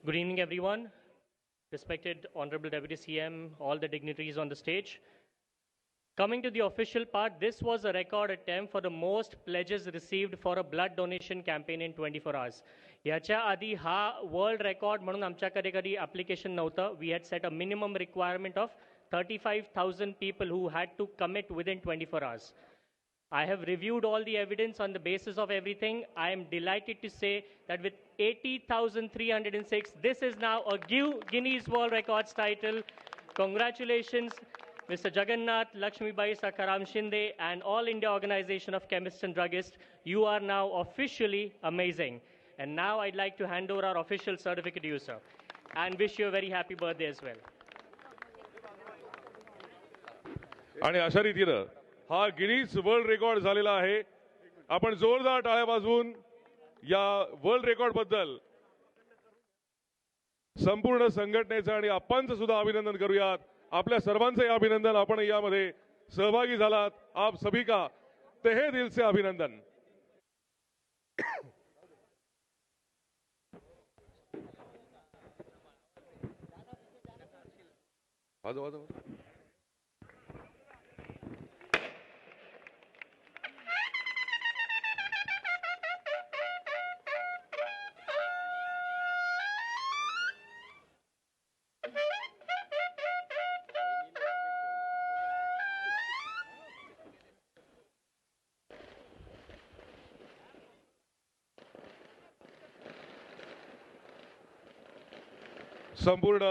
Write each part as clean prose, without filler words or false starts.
Good evening, everyone. Respected Honorable Deputy CM, all the dignitaries on the stage. Coming to the official part, this was a record attempt for the most pledges received for a blood donation campaign in 24 hours. याच्या आधी हा world record म्हणून आमच्याकडे कधी application नव्हतं. We had set a minimum requirement of 35,000 people who had to commit within 24 hours. I have reviewed all the evidence on the basis of everything. I am delighted to say that with 80,306, this is now a Guinness World Records title. Congratulations, Mr. Jagannath, Lakshmibai Sakaram Shinde, and All India Organization of Chemists and Druggists. You are now officially amazing. And now I'd like to hand over our official certificate to you, sir, and wish you a very happy birthday as well. आणि अशा रीतीने हा Guinness world record झालेला आहे. आपण जोरदार टाळ्या वाजवून या वर्ल्ड रेकॉर्ड बद्दल संपूर्ण संघटनेचं आणि आप्पांचं सुद्धा अभिनंदन करूयात. आपल्या सर्वांचे अभिनंदन. आपण यामध्ये सहभागी झालात. आप सभी का तहे दिल से अभिनंदन. संपूर्ण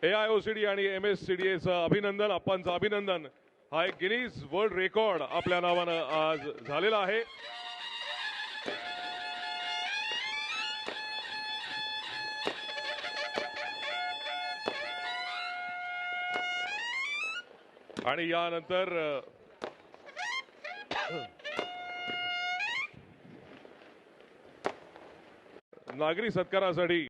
AIOCD आणि MSCDAचं अभिनंदन. आप्पांचं अभिनंदन. हा एक गिनीज वर्ल्ड रेकॉर्ड आपल्या नावानं आज झालेला आहे. आणि यानंतर नागरी सत्कारासाठी